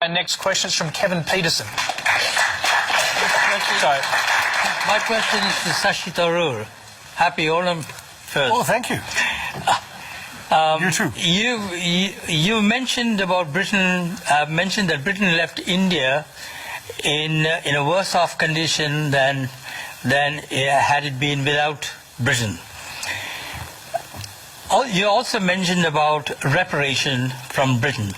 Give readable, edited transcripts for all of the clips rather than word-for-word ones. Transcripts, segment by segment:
Our next question is from Kevin Peterson. Sorry. My question is to Shashi Tharoor. Happy Onam first. Oh, thank you. You too. You mentioned about Britain. Mentioned that Britain left India in a worse off condition than had it been without Britain. You also mentioned about reparation from Britain.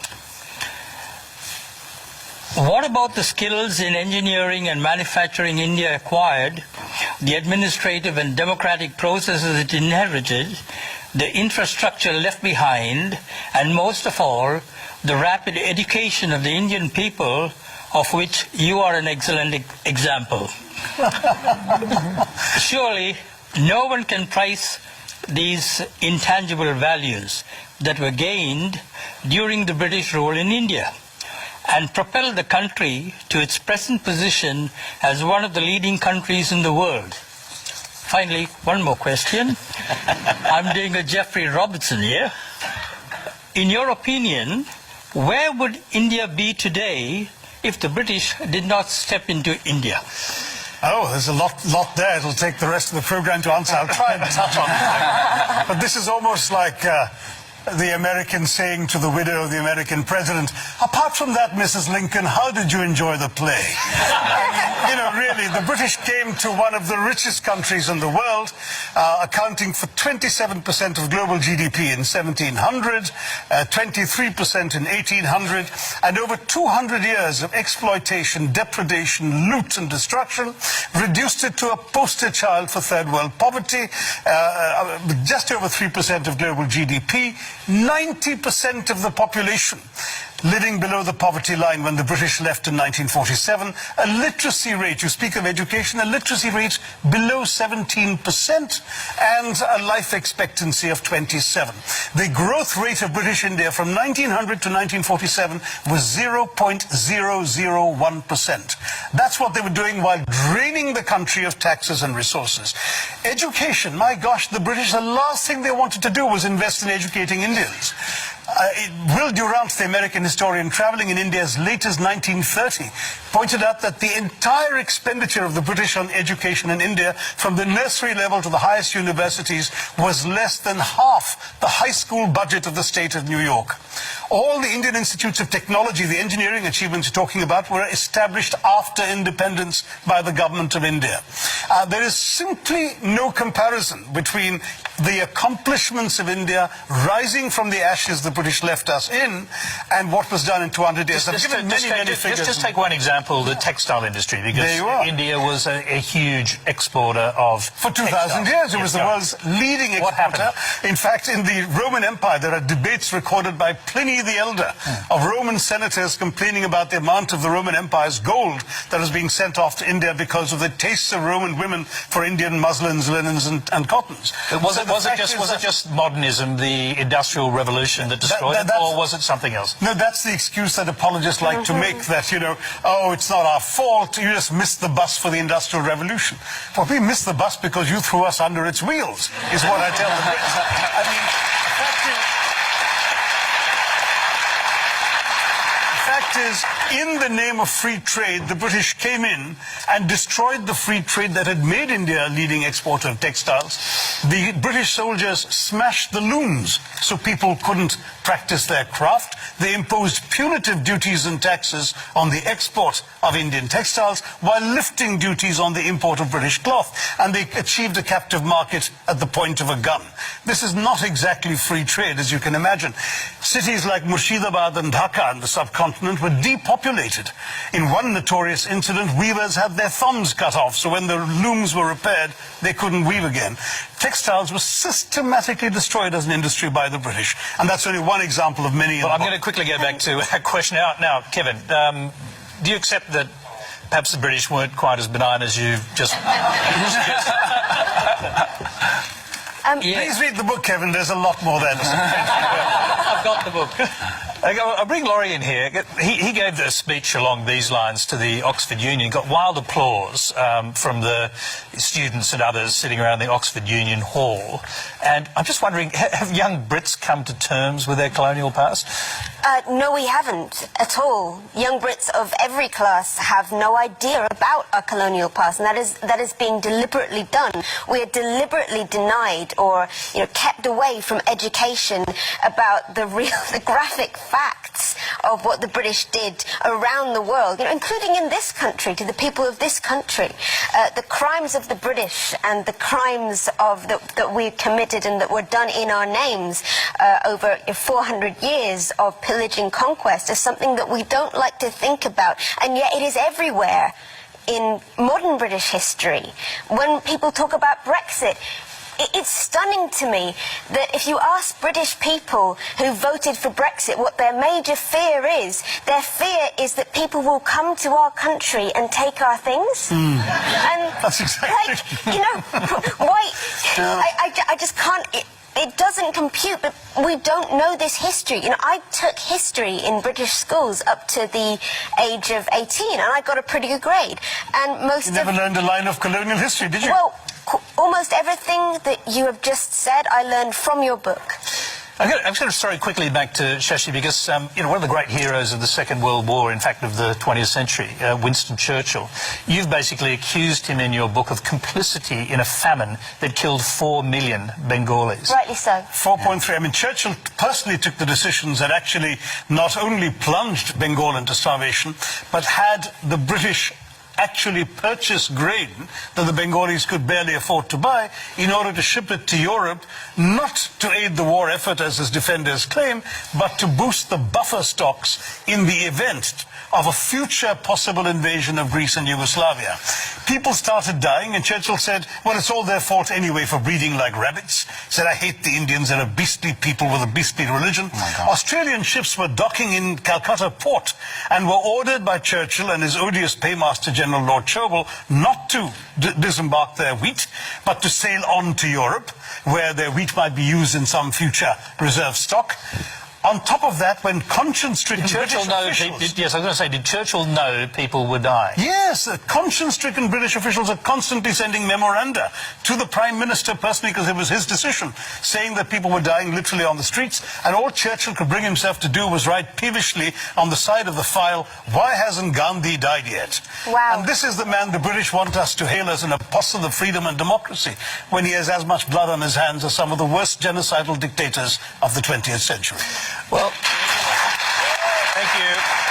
What about the skills in engineering and manufacturing India acquired, the administrative and democratic processes it inherited, the infrastructure left behind, and most of all, the rapid education of the Indian people, of which you are an excellent example? Surely, no one can price these intangible values that were gained during the British rule in India and propel the country to its present position as one of the leading countries in the world. Finally, one more question. I'm doing a Jeffrey Robertson here. In your opinion, where would India be today if the British did not step into India? Oh, there's a lot there. It'll take the rest of the program to answer. I'll try and touch on it. But this is almost like the American saying to the widow of the American president, apart from that, Mrs. Lincoln, how did you enjoy the play? You know, really, the British came to one of the richest countries in the world, accounting for 27% of global GDP in 1700, 23% in 1800, and over 200 years of exploitation, depredation, loot and destruction, reduced it to a poster child for third world poverty, just over 3% of global GDP, 90% of the population living below the poverty line when the British left in 1947, a literacy rate, you speak of education, a literacy rate below 17%, and a life expectancy of 27. The growth rate of British India from 1900 to 1947 was 0.001%. That's what they were doing while draining the country of taxes and resources. Education, my gosh, the British, the last thing they wanted to do was invest in educating Indians. Will Durant, the American historian traveling in India as late as 1930, pointed out that the entire expenditure of the British on education in India, from the nursery level to the highest universities, was less than half the high school budget of the state of New York. All the Indian institutes of technology, the engineering achievements you're talking about, were established after independence by the government of India. There is simply no comparison between the accomplishments of India rising from the ashes the British left us in and what was done in 200 years. Just take one example, the textile industry, because India was a huge exporter of For 2,000 years, it was the world's leading exporter. What happened? In fact, in the Roman Empire, there are debates recorded by Pliny the Elder of Roman senators complaining about the amount of the Roman Empire's gold that was being sent off to India because of the tastes of Roman women for Indian muslins, linens, and cottons. Was it just modernism, the Industrial Revolution that destroyed it, or was it something else? No, that's the excuse that apologists like to make, that, you know, oh, it's not our fault, you just missed the bus for the Industrial Revolution. Well, we missed the bus because you threw us under its wheels, is what I tell the Brits. I mean, the fact is, in the name of free trade, the British came in and destroyed the free trade that had made India a leading exporter of textiles. The British soldiers smashed the looms so people couldn't practice their craft. They imposed punitive duties and taxes on the export of Indian textiles while lifting duties on the import of British cloth. And they achieved a captive market at the point of a gun. This is not exactly free trade, as you can imagine. Cities like Murshidabad and Dhaka in the subcontinent were depopulated. In one notorious incident, weavers had their thumbs cut off, so when the looms were repaired, they couldn't weave again. Textiles were systematically destroyed as an industry by the British, and that's only one example of many. Well, I'm going to quickly go back to a question now, Kevin. Do you accept that perhaps the British weren't quite as benign as you've just suggested? Please read the book, Kevin. There's a lot more there. I've got the book. I'll bring Laurie in here. He gave a speech along these lines to the Oxford Union, got wild applause from the students and others sitting around the Oxford Union Hall. And I'm just wondering, have young Brits come to terms with their colonial past? No, we haven't at all. Young Brits of every class have no idea about our colonial past, and that is being deliberately done. We are deliberately denied or kept away from education about the graphic facts of what the British did around the world, including in this country, to the people of this country. The crimes of the British and the crimes that we committed and that were done in our names over 400 years of pillaging conquest is something that we don't like to think about, and yet it is everywhere in modern British history. When people talk about Brexit, it's stunning to me that if you ask British people who voted for Brexit what their major fear is, their fear is that people will come to our country and take our things. And That's exactly. Why? I just can't. It doesn't compute, but we don't know this history. I took history in British schools up to the age of 18, and I got a pretty good grade. And You never learned a line of colonial history, did you? Well, almost everything that you have just said, I learned from your book. I'm just going to throw quickly back to Shashi because, one of the great heroes of the Second World War, in fact, of the 20th century, Winston Churchill, you've basically accused him in your book of complicity in a famine that killed 4 million Bengalis. Rightly so. 4.3. I mean, Churchill personally took the decisions that actually not only plunged Bengal into starvation, but had the British actually purchase grain that the Bengalis could barely afford to buy in order to ship it to Europe, not to aid the war effort as his defenders claim, but to boost the buffer stocks in the event of a future possible invasion of Greece and Yugoslavia. People started dying, and Churchill said, well, it's all their fault anyway for breeding like rabbits. He said, I hate the Indians, they're a beastly people with a beastly religion. Australian ships were docking in Calcutta port and were ordered by Churchill and his odious paymaster General Lord Chauvel not to disembark their wheat, but to sail on to Europe, where their wheat might be used in some future reserve stock. On top of that, when conscience-stricken British officials... Yes, I was going to say, did Churchill know people were dying? Yes, conscience-stricken British officials are constantly sending memoranda to the Prime Minister personally, because it was his decision, saying that people were dying literally on the streets, and all Churchill could bring himself to do was write peevishly on the side of the file, why hasn't Gandhi died yet? Wow. And this is the man the British want us to hail as an apostle of freedom and democracy, when he has as much blood on his hands as some of the worst genocidal dictators of the 20th century. Well, thank you.